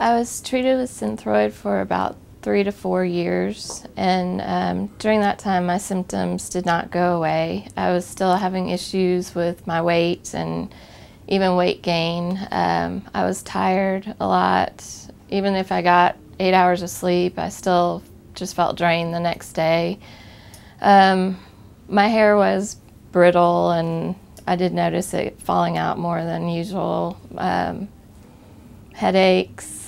I was treated with Synthroid for about 3 to 4 years, and during that time my symptoms did not go away. I was still having issues with my weight and even weight gain. I was tired a lot. Even if I got 8 hours of sleep, I still just felt drained the next day. My hair was brittle, and I did notice it falling out more than usual. Headaches.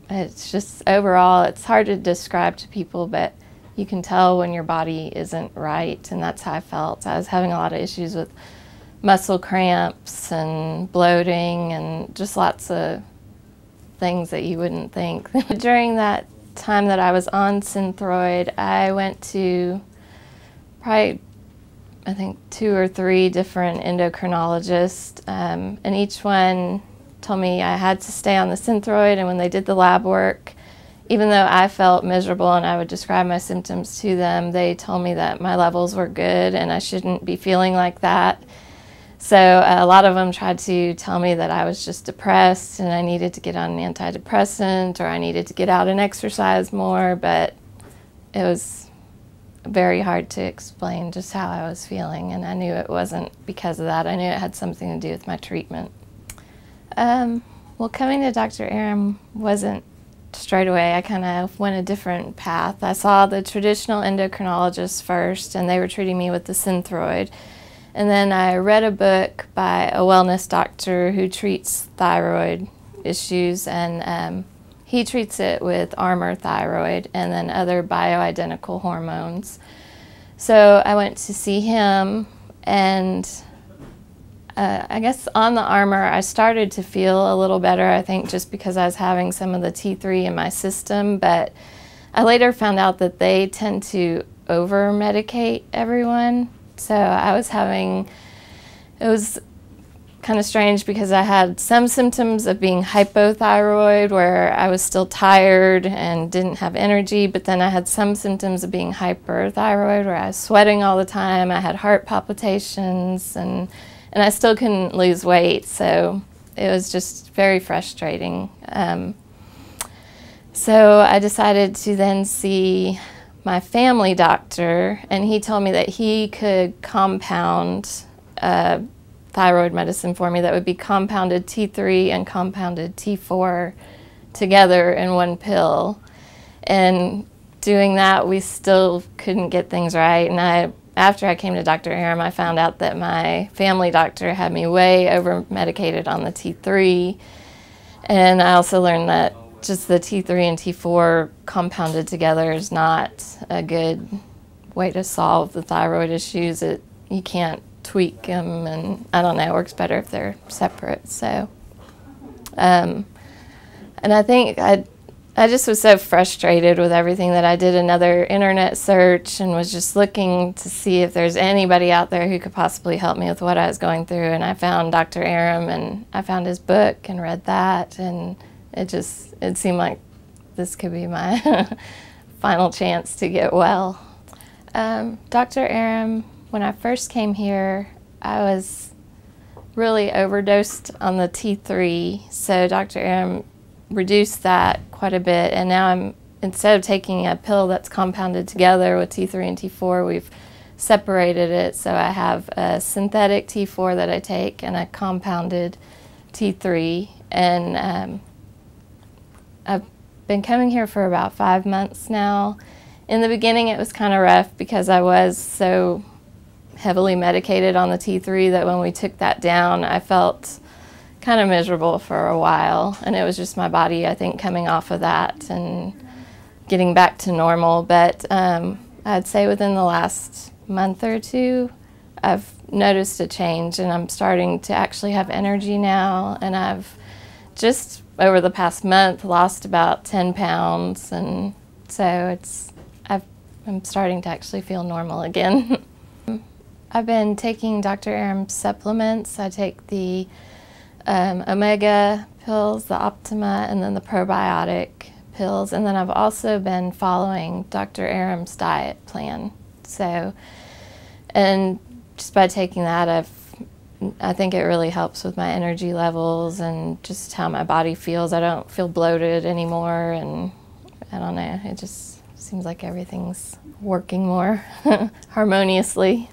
It's just overall, it's hard to describe to people, but you can tell when your body isn't right, and that's how I felt. I was having a lot of issues with muscle cramps and bloating and just lots of things that you wouldn't think. During that time that I was on Synthroid, I went to probably, I think, 2 or 3 different endocrinologists, and each one told me I had to stay on the Synthroid, and when they did the lab work, even though I felt miserable and I would describe my symptoms to them, they told me that my levels were good and I shouldn't be feeling like that. So a lot of them tried to tell me that I was just depressed and I needed to get on an antidepressant, or I needed to get out and exercise more, but it was very hard to explain just how I was feeling, and I knew it wasn't because of that. I knew it had something to do with my treatment. Well, coming to Dr. Arem wasn't straight away. I kind of went a different path. I saw the traditional endocrinologist first, and they were treating me with the Synthroid. And then I read a book by a wellness doctor who treats thyroid issues, and he treats it with Armour thyroid and then other bioidentical hormones. So I went to see him, and I guess on the Armour I started to feel a little better, I think just because I was having some of the T3 in my system, but I later found out that they tend to over-medicate everyone. So I was having, it was kind of strange because I had some symptoms of being hypothyroid where I was still tired and didn't have energy, but then I had some symptoms of being hyperthyroid where I was sweating all the time, I had heart palpitations, and I still couldn't lose weight, so it was just very frustrating. So I decided to then see my family doctor, and he told me that he could compound thyroid medicine for me that would be compounded T3 and compounded T4 together in one pill. And doing that, we still couldn't get things right. And after I came to Dr. Arem, I found out that my family doctor had me way over-medicated on the T3. And I also learned that just the T3 and T4 compounded together is not a good way to solve the thyroid issues. You can't tweak them, and I don't know, it works better if they're separate. So, and I think I just was so frustrated with everything that I did another internet search and was just looking to see if there's anybody out there who could possibly help me with what I was going through. And I found Dr. Arem, and I found his book and read that, and it seemed like this could be my final chance to get well. Dr. Arem, when I first came here, I was really overdosed on the T3, so Dr. Arem reduced that quite a bit, and now instead of taking a pill that's compounded together with T3 and T4, we've separated it, so I have a synthetic T4 that I take and a compounded T3, and I've been coming here for about 5 months now. In the beginning it was kind of rough because I was so heavily medicated on the T3 that when we took that down I felt kind of miserable for a while, and it was just my body, I think, coming off of that and getting back to normal. But I'd say within the last month or two I've noticed a change, and I'm starting to actually have energy now, and I've just over the past month lost about 10 pounds, and so I'm starting to actually feel normal again. I've been taking Dr. Arem's supplements. I take the omega pills, the Optima, and then the probiotic pills, and then I've also been following Dr. Arem's diet plan. So, and just by taking that, I've I think it really helps with my energy levels and just how my body feels. I don't feel bloated anymore, and I don't know, it just seems like everything's working more harmoniously.